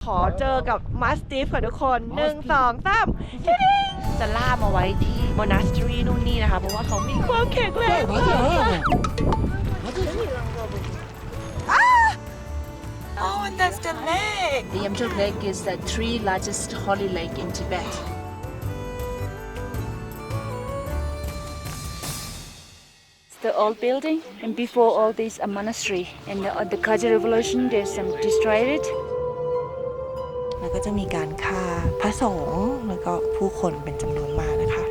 ขอเจอกับมาสติฟค่ะทุกคน1 2 3จะล่ามาไว้ที่มอนาสทรีนู่นนี่นะคะเพราะว่าเขามีความแข็งแรงมาก Oh, and that's the lake. The Yamtrak Lake is the 3rd largest holy lake in Tibet. It's the old building, and before all this a monastery. And the Khaja Revolution, there's some destroyed it. แล้วก็จะมีการฆ่าพระสงฆ์แล้วก็ผู้คนเป็นจำนวนมากนะคะ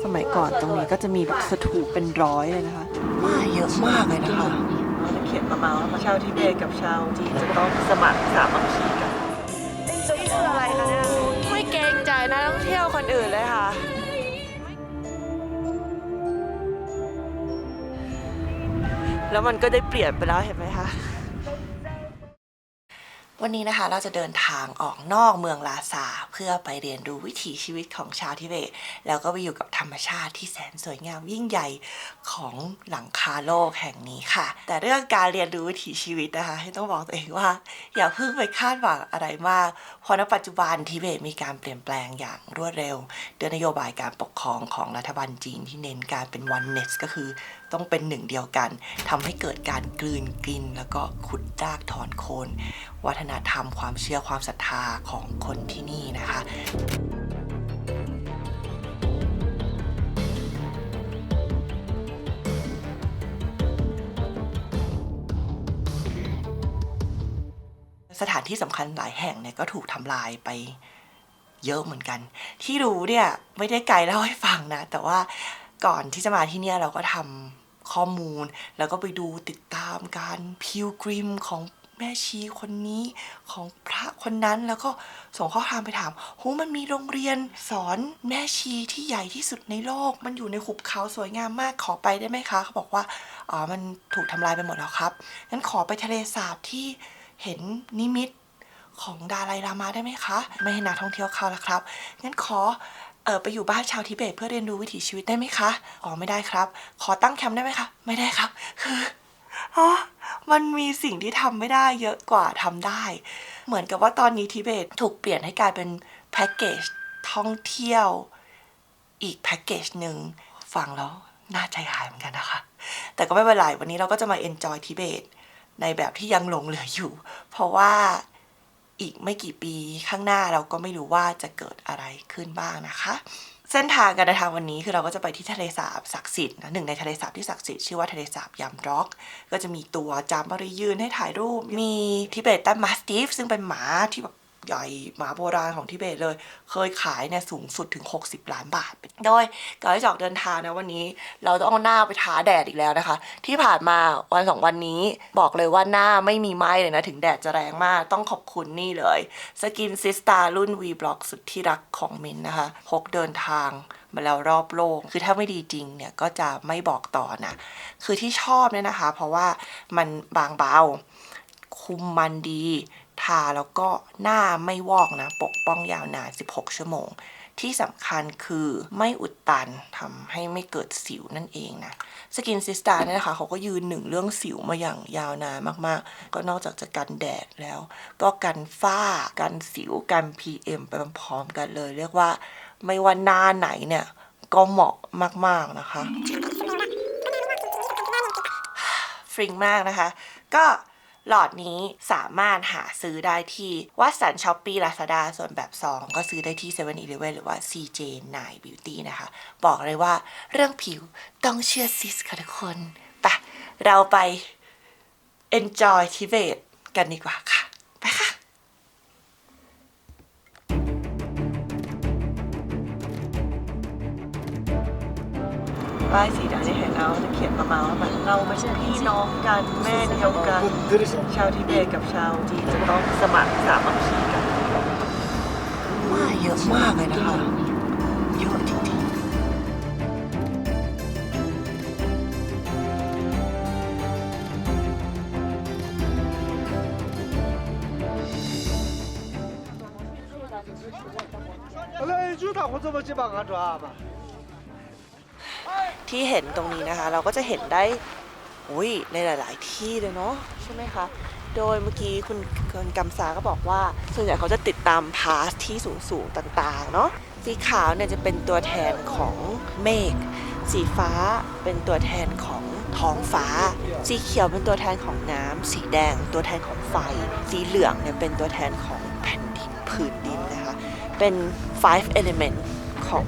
สมัยก่อนตรงนี้ก็จะมีแบบสถูปเป็นร้อยเลยนะคะเยอะมากเลยนะคะเราจะเขียนมาว่าชาวทิเบตกับชาวจีนจะต้องสมัครสามัคคีกันนี่คืออะไรคะเนี่ยไม่เกรงใจนักท่องเที่ยวคนอื่นเลยค่ะแล้วมันก็ได้เปลี่ยนไปแล้วเห็นไหมคะวันนี้นะคะเราจะเดินทางออกนอกเมืองลาซาเพื่อไปเรียนรู้วิถีชีวิตของชาวทิเบตแล้วก็ไปอยู่กับธรรมชาติที่แสนสวยงามยิ่งใหญ่ของหลังคาโลกแห่งนี้ค่ะแต่เรื่องการเรียนรู้วิถีชีวิตนะคะให้ต้องบอกตัวเองว่าอย่าเพิ่งไปคาดหวังอะไรมากเพราะณปัจจุบันทิเบตมีการเปลี่ยนแปลงอย่างรวดเร็วด้วยนโยบายการปกครองของรัฐบาลจีนที่เน้นการเป็น oneness ก็คือต้องเป็นหนึ่งเดียวกันทำให้เกิดการกลืนกินแล้วก็ขุดรากถอนโคนวัฒนธรรมความเชื่อความศรัทธาของคนที่นี่นะคะสถานที่สำคัญหลายแห่งเนี่ยก็ถูกทำลายไปเยอะเหมือนกันที่รู้เนี่ยไม่ได้ไกลเล่าให้ฟังนะแต่ว่าก่อนที่จะมาที่เนี่ยเราก็ทำข้อมูลแล้วก็ไปดูติดตามการพิลกริมของแม่ชีคนนี้ของพระคนนั้นแล้วก็ส่งข้อความไปถามโหมันมีโรงเรียนสอนแม่ชีที่ใหญ่ที่สุดในโลกมันอยู่ในหุบเขาสวยงามมากขอไปได้ไหมคะเขาบอกว่ามันถูกทำลายไปหมดแล้วครับงั้นขอไปทะเลสาบที่เห็นนิมิตของดาไลลามาได้ไหมคะไม่ให้นักท่องเที่ยวเข้าแล้วครับงั้นขอไปอยู่บ้านชาวทิเบตเพื่อเรียนรู้วิถีชีวิตได้ไหมคะไม่ได้ครับขอตั้งแคมป์ได้ไหมคะไม่ได้ครับคือมันมีสิ่งที่ทำไม่ได้เยอะกว่าทำได้เหมือนกับว่าตอนนี้ทิเบตถูกเปลี่ยนให้กลายเป็นแพ็กเกจท่องเที่ยวอีกแพ็กเกจหนึ่งฟังแล้วน่าใจหายเหมือนกันนะคะแต่ก็ไม่เป็นไรวันนี้เราก็จะมาเอนจอยทิเบตในแบบที่ยังหลงเหลืออยู่เพราะว่าอีกไม่กี่ปีข้างหน้าเราก็ไม่รู้ว่าจะเกิดอะไรขึ้นบ้างนะคะเส้นทางการเดินทางวันนี้คือเราก็จะไปที่ทะเลสาบศักดิ์สิทธิ์นะหนึ่งในทะเลสาบที่ศักดิ์สิทธิ์ชื่อว่าทะเลสาบยามร็อกก็จะมีตัวจามรียืนให้ถ่ายรูปมีทิเบตันมาสติฟซึ่งเป็นหมาที่แบบใหญ่หมาโบราณของทิเบตเลยเคยขายเนี่ยสูงสุดถึง60 ล้านบาทโดยก่อนที่จะออกเดินทางนะวันนี้เราต้องเอาหน้าไปท้าแดดอีกแล้วนะคะที่ผ่านมาวัน2 วันนี้บอกเลยว่าหน้าไม่มีไหม้เลยนะถึงแดดจะแรงมากต้องขอบคุณนี่เลยสกินซิสตารุ่น V Block สุดที่รักของมินนะคะพกเดินทางมาแล้วรอบโลกคือถ้าไม่ดีจริงเนี่ยก็จะไม่บอกต่อนะคือที่ชอบเนี่ยนะคะเพราะว่ามันบางเบาคุมมันดีทาแล้วก็หน้าไม่วอกนะปกป้องยาวนาน16 ชั่วโมงที่สำคัญคือไม่อุดตันทำให้ไม่เกิดสิวนั่นเองนะสกินซิสตาเนี่ยนะคะเขาก็ยืนหนึ่งเรื่องสิวมาอย่างยาวนานมากๆก็นอกจากจะกันแดดแล้วก็กันฝ้ากันสิวกัน PM ไปพร้อมๆกันเลยเรียกว่าไม่ว่าหน้าไหนเนี่ยก็เหมาะมากๆนะคะฟริงมากนะคะก็หลอดนี้สามารถหาซื้อได้ที่วัดสันช้อปปี้ลาซาด้าส่วนแบบ2ก็ซื้อได้ที่ 7-Eleven หรือว่า CJ9 Beauty นะคะบอกเลยว่าเรื่องผิวต้องเชื่อซิสค่ะทุกคนไปเราไป enjoy ทิเบตกันดีกว่าค่ะไปค่ะป้ายสีแดงที่เห็นเอาจะเขียนมาว่าแบบเราไม่ใช่พี่น้องกันแม่เดียวกันชาวทิเบตกับชาวจีนจะต้องสมัครสามัคคีกันเยอะมากเลยนะคะเยอะจริงที่เห็นตรงนี้นะคะเราก็จะเห็นได้ในหลายๆที่เลยเนาะใช่ไหมคะ โดยเมื่อกี้คุณกำซาก็บอกว่าส่วนใหญ่เขาจะติดตามพาสที่สูงๆต่างๆเนาะสีขาวเนี่ยจะเป็นตัวแทนของเมฆสีฟ้าเป็นตัวแทนของท้องฟ้าสีเขียวเป็นตัวแทนของน้ำสีแดงตัวแทนของไฟสีเหลืองเนี่ยเป็นตัวแทนของแผ่นดินผืนดินนะคะเป็น 5 element ของ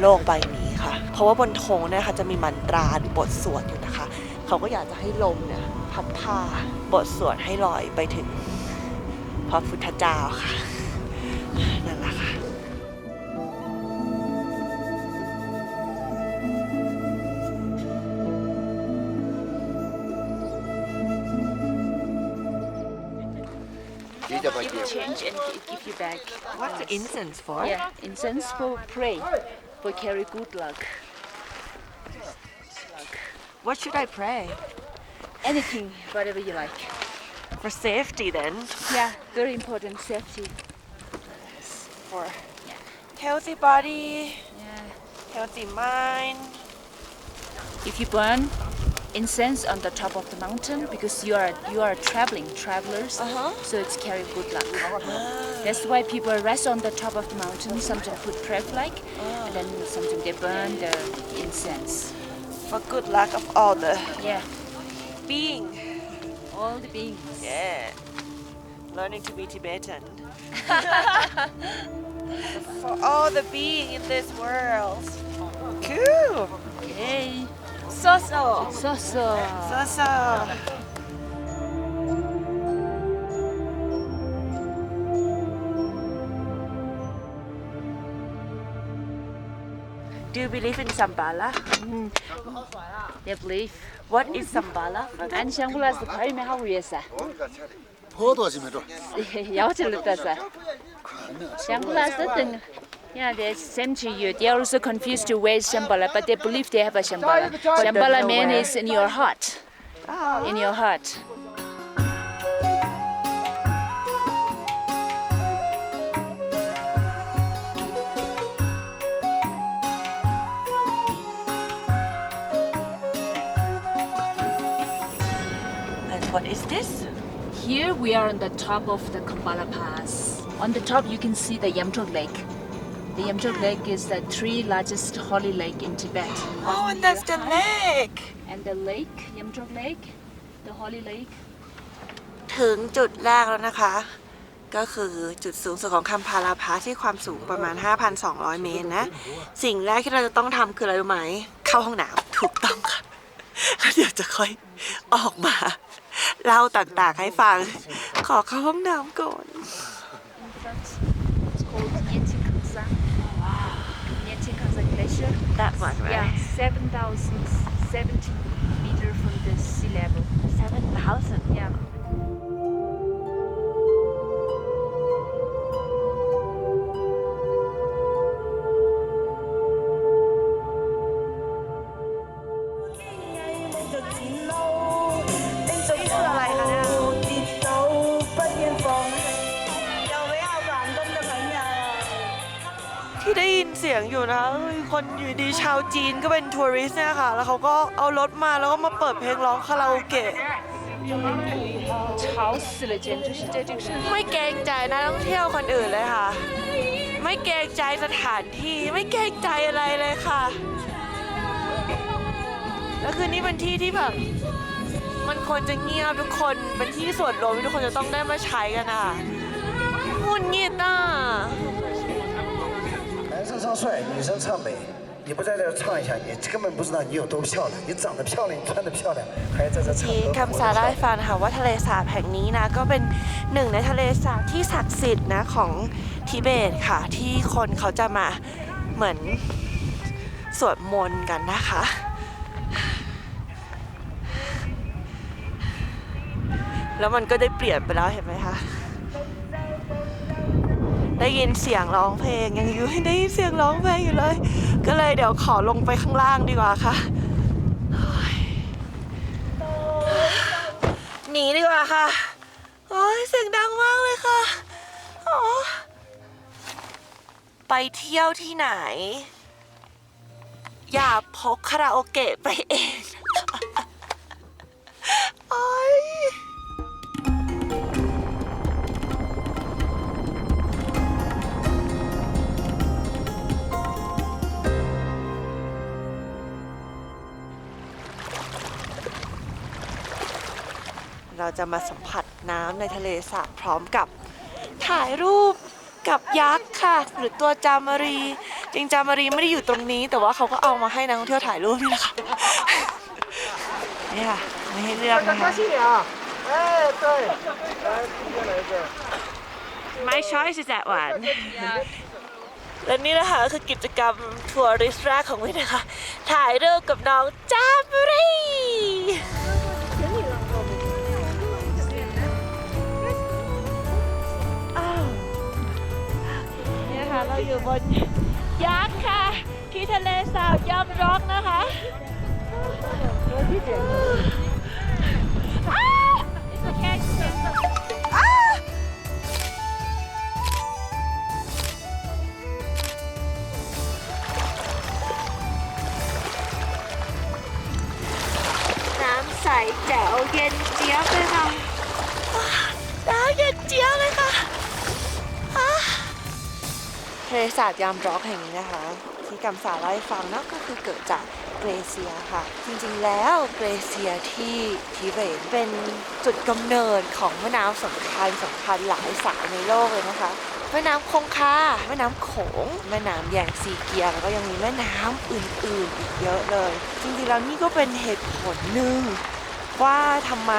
โลกใบนี้ค่ะเพราะว่าบนธงเนี่ยนะคะจะมีมันตราหรือบทสวดอยู่นะคะเขาก็อยากจะให้ลมเนี่ยพัดพาบทสวดให้ลอยไปถึงพระพุทธเจ้าค่ะนั่นแหละค่ะGive change and give you back. What's the incense for? Yeah, incense for pray, for carry good luck. What should I pray? Anything, whatever you like. For safety then. Yeah, very important safety. For healthy body, Yeah. healthy mind. If you burn incense on the top of the mountain because you are travelers, so it's carry good luck. That's why people rest on the top of the mountain. Sometimes put prayer flag, and then sometimes they burn the incense. For good luck of all the Yeah, being. all the beings. Yeah. Learning to be Tibetan. For all the being in this world. Cool. Yay! So. So. Do you believe in Sambala? They believe. What is Sambala? 안 샹글라스 가이메 하고 있어. 포도지면로 야오질렀다서. 샹글라스 등. Yeah, they same to you. They are also confused to where is Shambhala, but they believe they have a Shambhala. Shambhala know man where. is in your heart. In your heart. And what is this? Here we are on the top of the Kambala Pass. On the top you can see the Yamtrok Lake. The Yamtrok Lake is the 3 largest holy lake in Tibet. Oh, and that's the lake. And the lake, Yamtrok Lake, the holy lake. ถึงจุดแรกแล้วนะคะ ก็คือจุดสูงสุดของคัมพาราพาสที่ความสูงประมาณ 5,200 เมตรนะ สิ่งแรกที่เราจะต้องทำคืออะไรรู้ไหม เข้าห้องน้ำถูกต้องค่ะ แล้วเดี๋ยวจะค่อยออกมาเล่าต่างๆให้ฟัง ขอเข้าห้องน้ำก่อน In front, it's called Nyenchen Kangsa Glacier. That one, Yeah, right? 7,070 meters from the sea level. 7,000. Yeah. Thì ที่ได้ยินเสียงอยู่นะคนอยู่ดีชาวจีนก็เป็นทัวริสต์เนี่ยค่ะ แล้วเขาก็เอารถมาแล้วก็มาเปิดเพลงร้องคาราโอเกะ 吵死了，简直是在这个上面。 ไม่เกรงใจนักท่องเที่ยวคนอื่นเลยค่ะ ไม่เกรงใจสถานที่ไม่เกรงใจอะไรเลยค่ะ แล้วคือนี่เป็นที่ที่แบบมันควรจะเงียบทุกคนเป็นที่ส่วนรวมที่ทุกคนจะต้องได้มาใช้กันอ่ะหงุดหงิดอ่ะ男生唱帅，女生唱美。你不在这儿唱一下，你根本不知道你有多漂亮。你长得漂亮，你穿得漂亮，还在这唱 ที่ 歌。 คำสาเล่าให้ฟังนะคะว่าทะเลสาบแห่งนี้นะก็เป็นหนึ่งในทะเลสาบที่ศักดิ์สิทธิ์นะของทิเบตค่ะที่คนเขาจะมาเหมือนสวดมนต์กันนะคะ แล้วมันก็ได้เปลี่ยนไปแล้วเห็นไหมคะได้ยินเสียงร้องเพลงยังอยู่ได้ยินเสียงร้องเพลงอยู่เลยก็เลยเดี๋ยวขอลงไปข้างล่างดีกว่าค่ะหนีดีกว่าค่ะโอ้ยเสียงดังมากเลยค่ะอ๋อไปเที่ยวที่ไหนอย่าพกคาราโอเกะไปเองโอ้ย เราจะมาสัมผัสน้ำในทะเลสาบพร้อมกับถ่ายรูปกับยักษ์ค่ะ หรือตัวจามารี จริงจามารีไม่ได้อยู่ตรงนี้ แต่ว่าเขาก็เอามาให้นักท่องเที่ยวถ่ายรูปนี่แหละค่ะ นี่ค่ะไม่ให้เลือกนะคะ 哎，对，来，直接来一个。 My choice is that one และนี่นะคะคือกิจกรรมทัวริสต์แรกของวินนะคะ ถ่ายรูปกับน้องจามารีนี่นะคะเราอยู่บนยักษ์ค่ะ ที่ทะเลสาบยอมร็อกนะคะน้ำใสแจ๋วเย็นเจี๊ยบเลยค่ะน้ำเย็นเจี๊ยบเลยค่ะทะเลสาบยามร็อกแห่งนี้นะคะ ที่กำสาเล่าให้ฟังนะก็คือเกิดจากเกรเซียค่ะ จริงๆแล้วเกรเซียที่ทิเบตเป็นจุดกำเนิดของแม่น้ำสำคัญหลายสายในโลกเลยนะคะ แม่น้ำคงคาแม่น้ำโขงแม่น้ำแยงซีเกียแล้วก็ยังมีแม่น้ำอื่นๆอีกเยอะเลย จริงๆแล้วนี่ก็เป็นเหตุผลหนึ่งว่าทำไม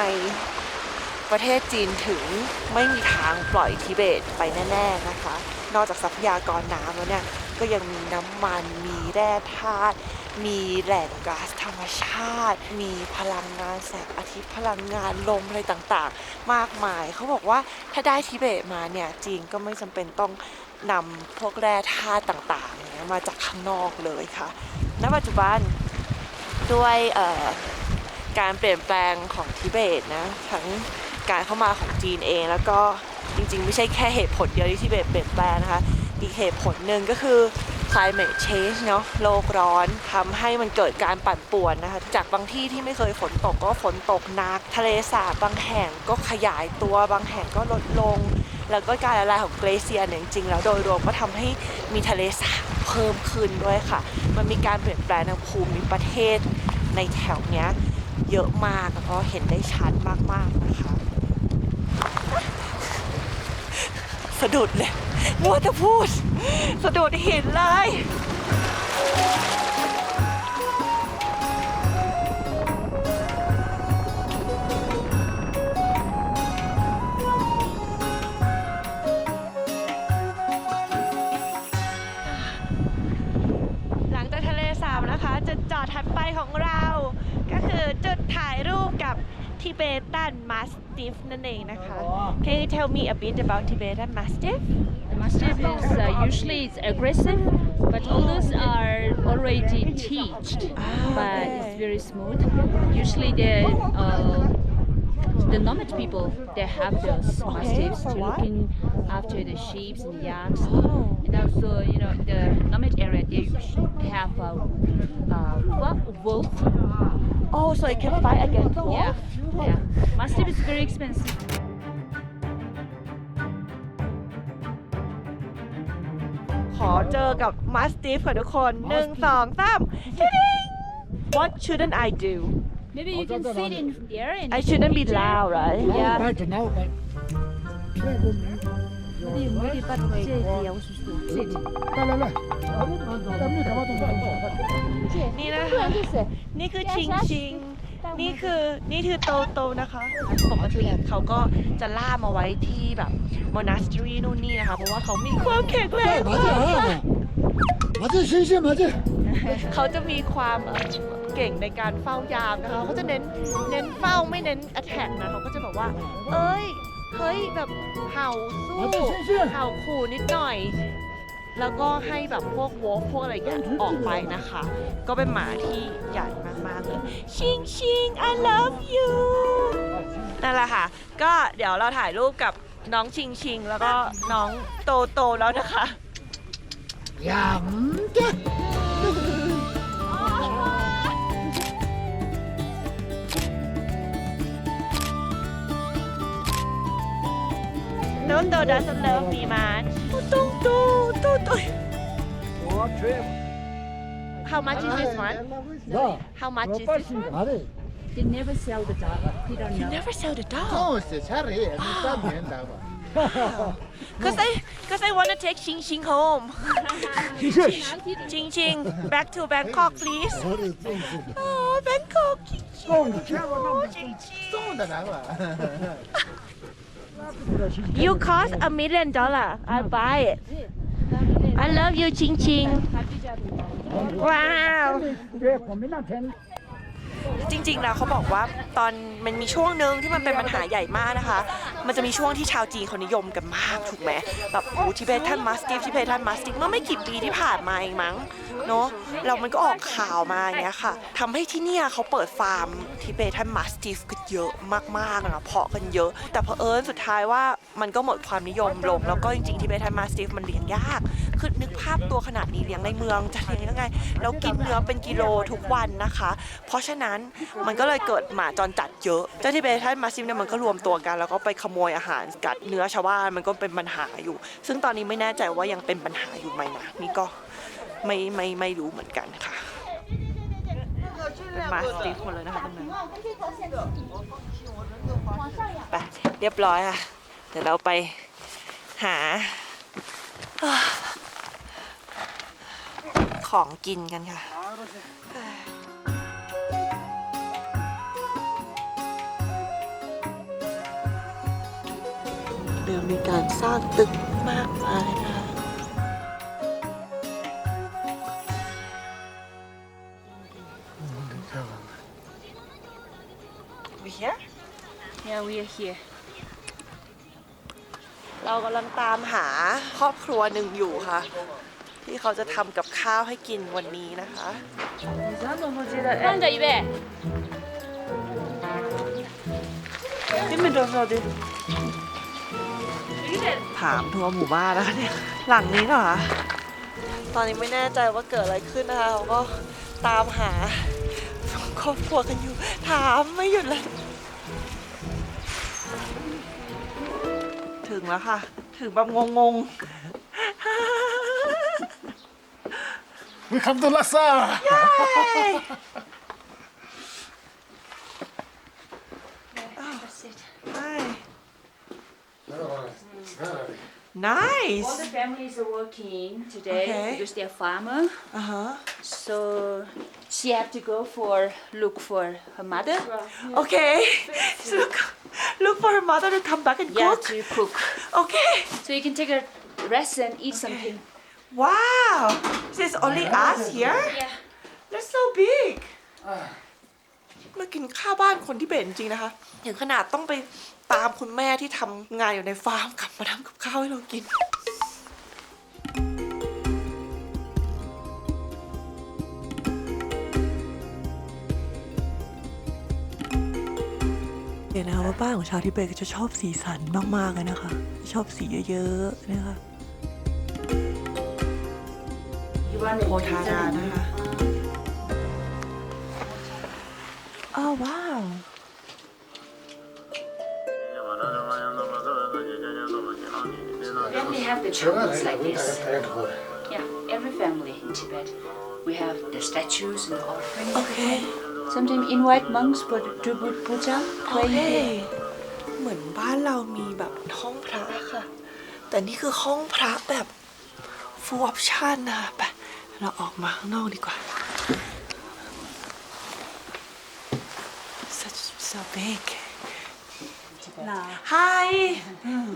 ประเทศจีนถึงไม่มีทางปล่อยทิเบตไปแน่ๆนะคะ นอกจากทรัพยากรน้ำแล้วเนี่ยก็ยังมีน้ำมันมีแร่ธาตุมีแหล่งก๊าซธรรมชาติ มีพลังงานแสงอาทิตย์พลังงานลมอะไรต่างๆมากมายเขาบอกว่าถ้าได้ทิเบตมาเนี่ยจีนก็ไม่จำเป็นต้องนำพวกแร่ธาตุต่างๆเนี่ยมาจากข้างนอกเลยค่ะณปัจจุบันด้วยการเปลี่ยนแปลงของทิเบตนะทั้งการเข้ามาของจีนเองแล้วก็จริงๆไม่ใช่แค่เหตุผลเดียวที่ทิเบตเปลี่ยนแปลงนะคะอีกเหตุผลหนึ่งก็คือ climate change เนาะโลกร้อนทำให้มันเกิดการปั่นป่วนนะคะจากบางที่ที่ไม่เคยฝนตกก็ฝนตกหนักทะเลสาบบางแห่งก็ขยายตัวบางแห่งก็ลดลงแล้วก็การละลายของเกรเซียเนี่ยจริงๆแล้วโดยรวมก็ทำให้มีทะเลสาบเพิ่มขึ้นด้วยค่ะมันมีการเปลี่ยนแปลงทางภูมิประเทศในแถวเนี้ยเยอะมากแล้วก็เห็นได้ชัดมากๆนะคะสะดุดเลยมัวแต่พูดสะดุดหินเลยหลังจากทะเลสาบนะคะจุดจอดถัดไปของเราก็คือจุดถ่ายรูปกับTibetan Mastiff นั่นเองนะคะ Can you tell me a bit about Tibetan Mastiff? The Mastiff is usually it's aggressive, but others are already teached, but it's very smooth. Usually the nomad people they have those mastiffs to looking after the sheep and yaks, and also the nomad area they have a wolf. Oh, so it can fight against wolf? Yeah. Mastiff is very expensive. ขอเจอกับ Mastiff ค่ะทุกคน 1 2 3 What shouldn't I do? Maybe you can sit in there and I shouldn't be loud, right? Yeah. 带着脑袋。 来来来，咱们干嘛动作？ นี่นะคะนี่คือชิงชิงนี่คือโตโตนะคะปกติเขาก็จะล่ามาไว้ที่แบบ monastery นู่นนี่นะคะเพราะว่าเขามีความแข็งแรงมาก 马这新鲜马这。 เขาจะมีความเก่งในการเฝ้ายามนะคะเขาจะเน้นเฝ้าไม่เน้น attack นะเขาก็จะบอกว่าเฮ้ยแบบเห่าสู้เห่าขู่นิดหน่อยแล้วก็ให้แบบพวกวอล์กพวกอะไรอย่างเงี้ยออกไปนะคะ ก็เป็นหมาที่ใหญ่มากๆเลยชิงชิง I love you นั่นแหละค่ะก็เดี๋ยวเราถ่ายรูปกับน้องชิงชิงแล้วก็น้องโตโตแล้วนะคะ呀，对。No, doesn't love me much. How much is this one? Да. How much is this one? Смотри. They never sell the dog. We don't know. Never sell the dog. 哦，是吃的，你当面打吧。 Cause I want to take Ching Ching home. Ching Ching, back to Bangkok, please. Oh, Bangkok, Ching Ching. Oh, Ching Ching. 送的来吧。 You cost $1 million. I'll buy it. I love you, Ching Ching. Wow. จริงๆแล้วเขาบอกว่าตอนมันมีช่วงหนึ่งที่มันเป็นปัญหาใหญ่มากนะคะ มันจะมีช่วงที่ชาวจีนเขานิยมกันมากถูกไหมแบบทิเบตันมัสติฟเมื่อไม่กี่ปีที่ผ่านมาเองมั้งเนาะแล้วมันก็ออกข่าวมาอย่างเงี้ยค่ะทำให้ที่เนี่ยเขาเปิดฟาร์มทิเบตันมัสติฟกันเยอะมากๆนะเพาะกันเยอะ แต่เผอิญสุดท้ายว่ามันก็หมดความนิยมลงแล้วก็จริงๆทิเบตันมัสติฟมันเลี้ยงยากคือนึกภาพตัวขนาดนี้เลี้ยงในเมืองจะเลี้ยงยังไงแล้วกินเนื้อเป็นกิโลทุกวันนะคะเพราะฉะนั้นมันก็เลยเกิดหมาจรจัดเยอะเจ้าทิเบตันมัสติฟเนี่ยมันก็รวมตัวกันแล้วก็ไปขโมยอาหารกัดเนื้อชาวบ้านมันก็เป็นปัญหาอยู่ซึ่งตอนนี้ไม่แน่ใจว่ายังเป็นปัญหาอยู่ไหมนะนี่ก็ไม่รู้เหมือนกันค่ะเป็นมาสติฟหมดเลยนะคะตรงนั้นไปเรียบร้อยค่ะเดี๋ยวเราไปหาของกินกันค่ะเดี๋ยวมีการสร้างตึกมากมายนะคะ We here? Yeah, we are here. เรากำลังตามหาครอบครัวหนึ่งอยู่ค่ะ ที่เขาจะทำกับข้าวให้กินวันนี้นะคะ 放着预备。นี่เป็นโดนเราดิถามทัวร์หมู่บ้านนะคะเนี่ยหลังนี้เหรอคะตอนนี้ไม่แน่ใจว่าเกิดอะไรขึ้นนะคะเขาก็ตามหาครอบครัวกันอยู่ถามไม่หยุดเลยถึงแล้วค่ะ ถึงแบบงงWe come to Lhasa. ๆ Hi. Nice. All the families are working today Okay. because they're farmer. Uh-huh. So she have to go look for her mother. Okay. So look for her mother to come back and Yeah, cook. to cook. Okay. So you can take a rest and eat something. Wow. This is only us here? Yeah. That's so big. มากินข้าวบ้านคนที่เบตจริงๆนะคะถึงขนาดต้องไปตามคุณแม่ที่ทำงานอยู่ในฟาร์มกลับมาทำกับข้าวให้เรากิน เห็นนะคะว่าบ้านของชาวทิเบตก็จะชอบสีสันมากๆเลยนะคะ ชอบสีเยอะๆนะคะ โพธารามนะคะ Oh wow Family have the chocolates like this. Yeah, every family in Tibet. We have the statues and the offering. Okay Sometimes invite monks for the tribute puja. โอเค เหมือนบ้านเรามีแบบห้องพระค่ะ แต่นี่คือห้องพระแบบ full option นะคะไปเราออกมาข้างนอกดีกว่า so big Hi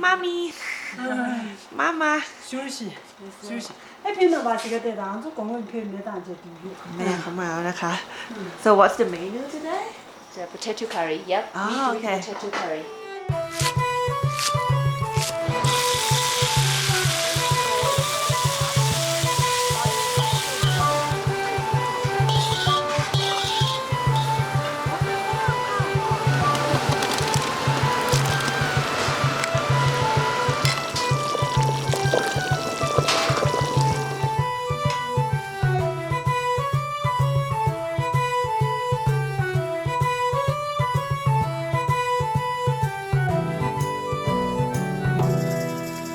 Mommy Mama 休息。那边的话，这个在当中公共片没当就地狱。 แม่เขามาแล้วนะคะ So what's the menu today? The potato curry. Yep. Ah, we do okay. Potato curry.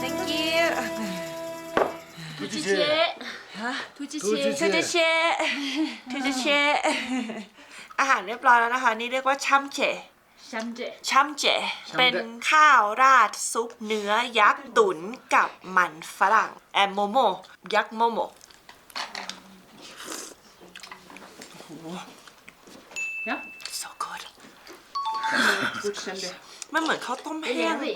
Thank you 土鸡切，土鸡切，to the chair to the chair อาหารเรียบร้อยแล้วนะคะ นี่เรียกว่าชัมเจ Shamje. ชัมเจ เป็นข้าวราดซุปเนื้อยักษ์ตุ๋นกับมันฝรั่งแอมโมโมยักษ์โมโม Ja. so good Good Shamje. มันเหมือนข้าวต้มแห้ง Really?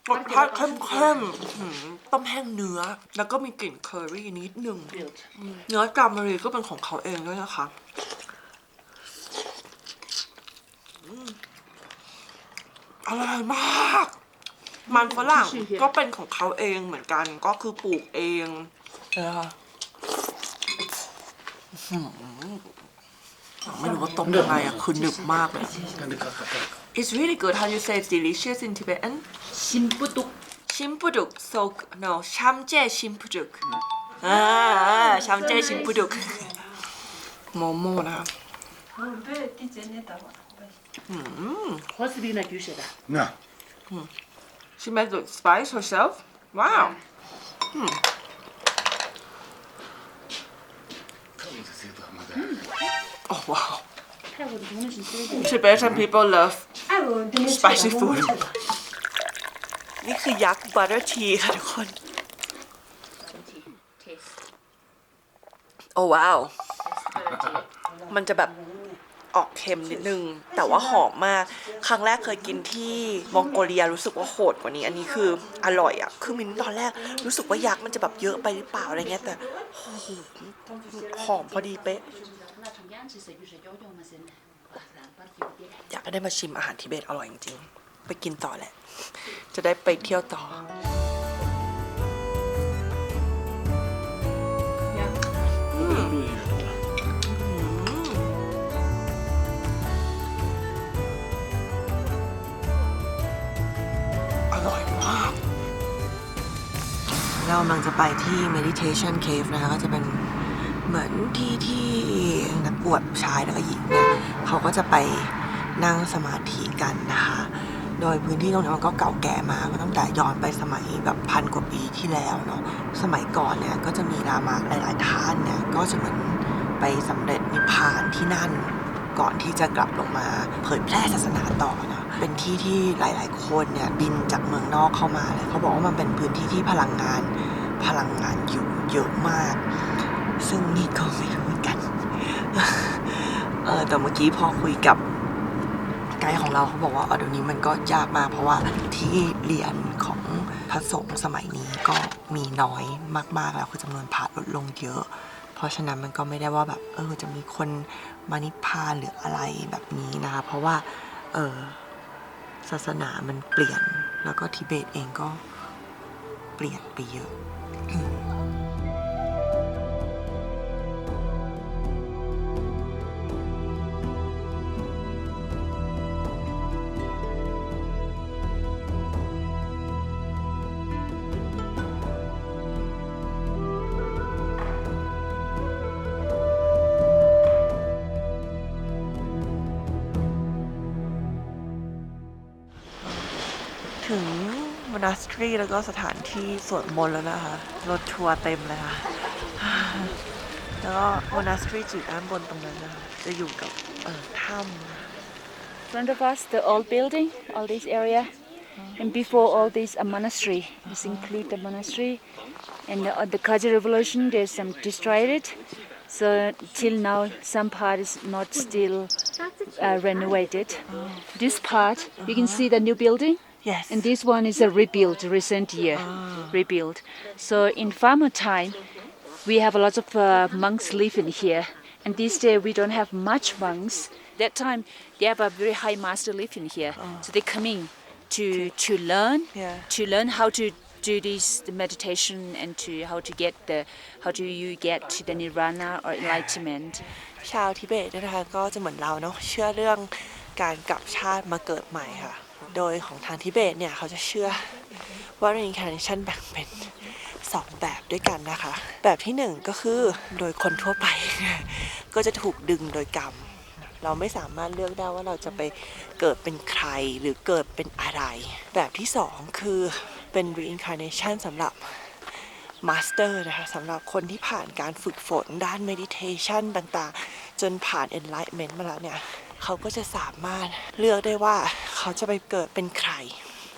รสชาติเข้มๆต้มแห้งเนื้อ แล้วก็มีกลิ่นเคอรี่นิดนึง Grilled. เนื้อกรามารีก็เป็นของเขาเองด้วยนะคะอร่อยมาก มันฝรั่งก็เป็นของเขาเองเหมือนกัน ก็คือปลูกเองนะคะไม่รู้ว่าต้มยังไงอะคือหนึบมากเลย It's really good how you say it's delicious in Tibetan Shimpuduk. Shimpuduk so no Shamje Shimpuduk Shamje Shimpuduk โมโม่นะคะ 배 뒤져내다가. What's the big you said? No. She made the spice herself Wow Oh wow Tibetan people love 아이고, Spicy food นี่คือยักษ์ butter tea ค่ะทุกคน Taste. โอ้ว้าว มันจะแบบออกเค็มนิดนึง แต่ว่าหอมมาก ครั้งแรกเคยกินที่มองโกเลียรู้สึกว่าโหดกว่านี้ อันนี้คืออร่อยอ่ะ คือมินตอนแรกรู้สึกว่ายักษ์มันจะแบบเยอะไปหรือเปล่าอะไรเงี้ย แต่โอ้โหหอมพอดีเป๊ะ อยากได้มาชิมอาหารทิเบตอร่อยจริงๆ ไปกินต่อแหละ จะได้ไปเที่ยวต่อ อร่อยมาก เรากำลังจะไปที่ meditation cave นะคะ ก็จะเป็นเหมือนที่นักบวชชายและก็หญิงเนี่ยเขาก็จะไปนั่งสมาธิกันนะคะ โดยพื้นที่ตรงนี้มันก็เก่าแก่มาก็ตั้งแต่ย้อนไปสมัยแบบพันกว่าปีที่แล้วเนาะ สมัยก่อนเนี่ยก็จะมีลามะหลายๆท่านเนี่ยก็จะเหมือนไปสำเร็จนิพพานที่นั่นก่อนที่จะกลับลงมาเผยแพร่ศาสนาต่อเนาะ เป็นที่ที่หลายๆคนเนี่ยบินจากเมืองนอกเข้ามาเลยเขาบอกว่ามันเป็นพื้นที่ที่พลังงานอยู่เยอะมาก ซึ่งนี่ก็ไม่รู้เหมือนกัน แต่เมื่อกี้พอคุยกับไกด์ของเราเขาบอกว่าเดี๋ยวนี้มันก็ยากมากเพราะว่าที่เรียนของพระสงฆ์สมัยนี้ก็มีน้อยมากๆแล้วคือจำนวนพระลดลงเยอะ เพราะฉะนั้นมันก็ไม่ได้ว่าแบบจะมีคนมานิพพานหรืออะไรแบบนี้นะคะเพราะว่าศาสนามันเปลี่ยนแล้วก็ทิเบตเองก็เปลี่ยนไปเยอะ ถึงมอนาสทรีแล้วก็สถานที่สวดมนต์แล้วนะคะรถทัวร์เต็มเลยค่ะ แล้วก็มอนาสทรีจุดด้านบนตรงนั้นนะคะจะอยู่กับถ้ำ In front of us, the old building, all this area, and before all this, a monastery. This include the monastery, and the Kagyu Revolution, there's some destroyed it. So till now, some part is not still renovated. This part, you can see the new building. Yes And this one is a rebuild, recent year, rebuild. So in farmer time, we have a lot of monks living here. And this day we don't have much monks. That time they have a very high master living here. So they coming to learn, Yeah. to learn how to do this the meditation and to how do you get to the nirvana or enlightenment. ชาวทิเบตเนี่ยนะคะก็จะเหมือนเราเนาะเชื่อเรื่องการกลับชาติมาเกิดใหม่ค่ะ โดยของทางทิเบตเนี่ยเขาจะเชื่อว่า reincarnation แบ่งเป็น2แบบด้วยกันนะคะ แบบที่1ก็คือโดยคนทั่วไป ก็จะถูกดึงโดยกรรม เราไม่สามารถเลือกได้ว่าเราจะไปเกิดเป็นใครหรือเกิดเป็นอะไร แบบที่2คือเป็น reincarnation สำหรับ master นะคะสำหรับคนที่ผ่านการฝึกฝนด้าน meditation ต่างๆ จนผ่าน enlightenment มาแล้วเนี่ย เขาก็จะสามารถเลือกได้ว่าเขาจะไปเกิดเป็นใคร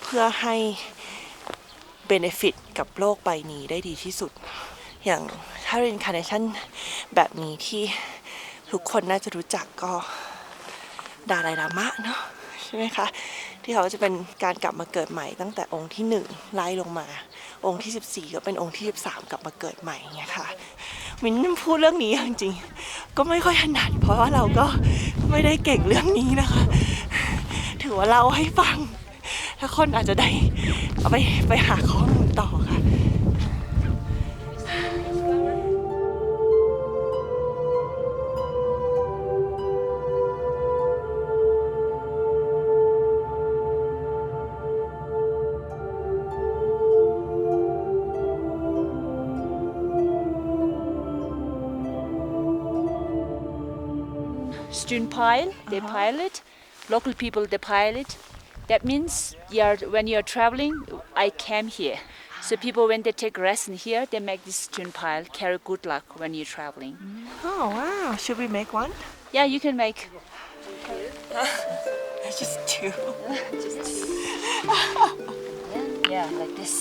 เพื่อให้เบเนฟิตกับโลกใบนี้ได้ดีที่สุดอย่างถ้า reincarnation แบบนี้ที่ทุกคนน่าจะรู้จักก็ดาไลลามะเนาะใช่ไหมคะที่เขาจะเป็นการกลับมาเกิดใหม่ตั้งแต่องค์ที่1ไล่ลงมาองค์ที่14ก็เป็นองค์ที่13กลับมาเกิดใหม่เงี้ยค่ะมินพูดเรื่องนี้จริงๆก็ไม่ค่อยถนัดเพราะว่าเราก็ไม่ได้เก่งเรื่องนี้นะคะถือว่าเล่าให้ฟังถ้าคนอาจจะได้เอาไปหาข้อมูลต่อค่ะ Student pile, they pile it. Local people, they pile it. That means when you're traveling, I came here. So people, when they take rest in here, they make this student pile, carry good luck when you're traveling. Oh wow! Should we make one? Yeah, you can make. Just two. Yeah, like this.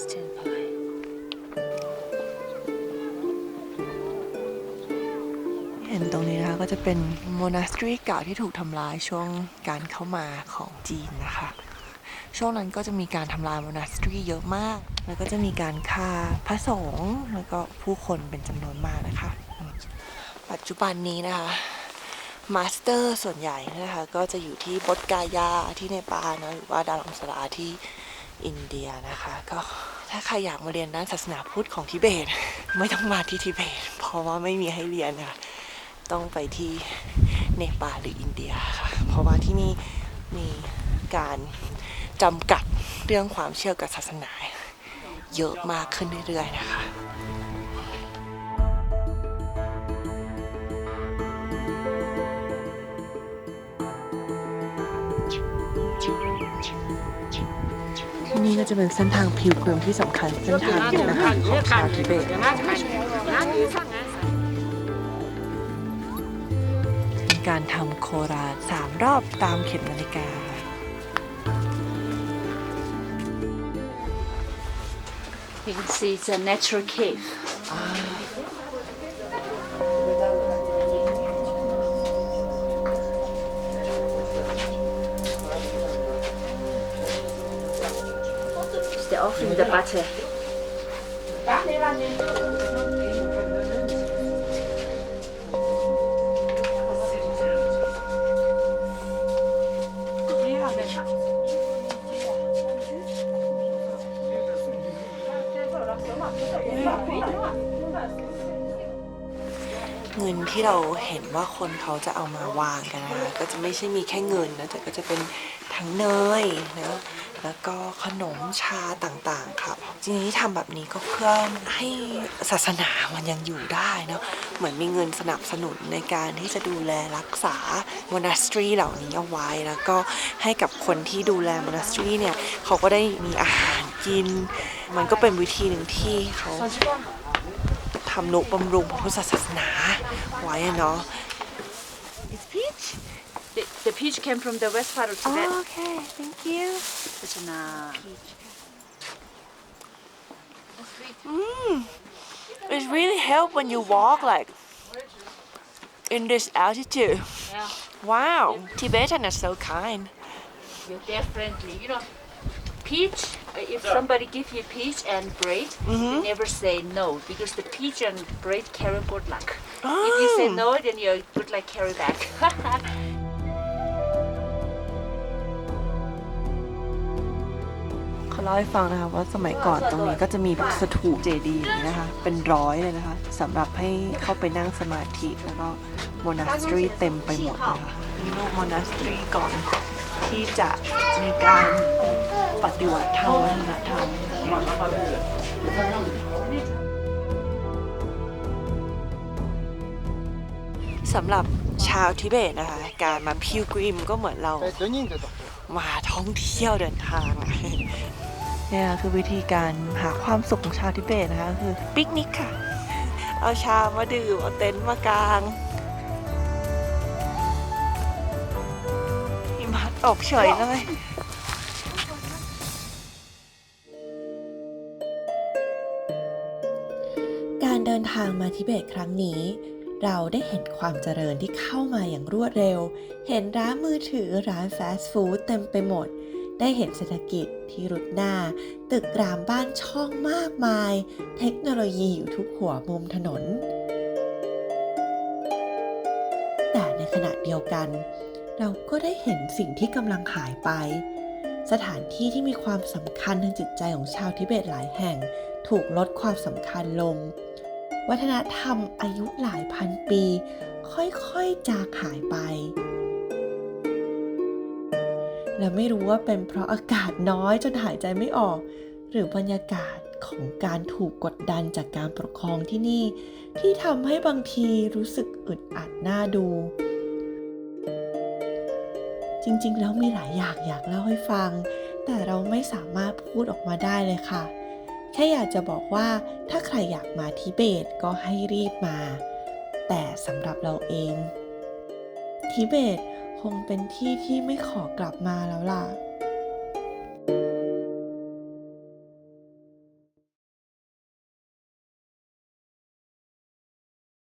Student pile. เห็นตรงนี้นะคะก็จะเป็นโมนาสทรีเก่าที่ถูกทำลายช่วงการเข้ามาของจีนนะคะช่วงนั้นก็จะมีการทำลายโมนาสทรีเยอะมากแล้วก็จะมีการฆ่าพระสงฆ์แล้วก็ผู้คนเป็นจำนวนมากนะคะปัจจุบันนี้นะคะมาสเตอร์ส่วนใหญ่นะคะก็จะอยู่ที่บดกายาที่เนปาลนะหรือว่าดารัมสลาที่อินเดียนะคะก็ถ้าใครอยากมาเรียนด้านศาสนาพุทธของทิเบตไม่ต้องมาที่ทิเบตเพราะว่าไม่มีให้เรียนค่ะต้องไปที่เนปาลหรืออินเดียค่ะเพราะว่าที่นี่มีการจำกัดเรื่องความเชื่อกับศาสนาเยอะมากขึ้นเรื่อยๆนะคะที่นี่ก็จะเป็นเส้นทางพิวเกรมที่สำคัญเส้นทางหนึ่งนะคะของชาวทิเบตเป็นการทำโคราช3 รอบตามเข็มนาฬิกา You can see it's a natural cave. They're offering the butter.เงินที่เราเห็นว่าคนเขาจะเอามาวางกันนะคะก็จะไม่ใช่มีแค่เงินนะแต่ก็จะเป็นทั้งเนยนะแล้วก็ขนมชาต่างๆค่ะจริงๆที่ทำแบบนี้ก็เพื่อให้ศาสนามันยังอยู่ได้เนาะเหมือนมีเงินสนับสนุนในการที่จะดูแลรักษาโมนาสทรีเหล่านี้เอาไว้แล้วก็ให้กับคนที่ดูแลโมนาสทรีเนี่ยเขาก็ได้มีอาหารกินมันก็เป็นวิธีหนึ่งที่เขาทำนุบำรุงพระพุทธศาสนาไว้เนาะ It's peach? The peach came from the west part of Tibet. Oh, okay, thank you. It really helps when you walk like in this altitude. Yeah, Wow, Tibetan are so kind. they're friendly. You know, peach. If somebody gives you peach and bread, you never say no because the peach and bread carry good luck. If you say no, then your good luck carry back. เขาเล่าให้ฟังนะคะว่าสมัยก่อนตรงนี้ก็จะมีแบบสถูปเจดีย์นะคะเป็นร้อยเลยนะคะสำหรับให้เข้าไปนั่งสมาธิแล้วก็โมนาสทรีเต็มไปหมดนะคะมีโมนาสทรีก่อนที่จะมีการปฏิวัติทางวัฒนธรรมสำหรับชาวทิเบตนะคะการมาพิลกริมก็เหมือนเรามาท่องเที่ยวเดินทางเนี่ยคือวิธีการหาความสุขของชาวทิเบตนะคะคือปิกนิกค่ะเอาชามาดื่มเอาเต็นท์มากาง ตกเฉยเลย การเดินทางมาทิเบตครั้งนี้ เราได้เห็นความเจริญที่เข้ามาอย่างรวดเร็ว เห็นร้านมือถือร้านฟาสต์ฟู้ดเต็มไปหมด ได้เห็นเศรษฐกิจที่รุดหน้า ตึกรามบ้านช่องมากมาย เทคโนโลยีอยู่ทุกหัวมุมถนน แต่ในขณะเดียวกัน เราก็ได้เห็นสิ่งที่กำลังหายไป สถานที่ที่มีความสำคัญทางจิตใจของชาวทิเบตหลายแห่งถูกลดความสำคัญลง วัฒนธรรมอายุหลายพันปี ค่อยๆจางหายไป และไม่รู้ว่าเป็นเพราะอากาศน้อยจนหายใจไม่ออก หรือบรรยากาศของการถูกกดดันจากการปกครองที่นี่ ที่ทำให้บางทีรู้สึกอึดอัดน่าดู จริงๆแล้วมีหลายอย่างอยากเล่าให้ฟัง แต่เราไม่สามารถพูดออกมาได้เลยค่ะ แค่อยากจะบอกว่าถ้าใครอยากมาทิเบตก็ให้รีบมา แต่สำหรับเราเองทิเบตคงเป็นที่ที่ไม่ขอกลับมาแล้วล่ะ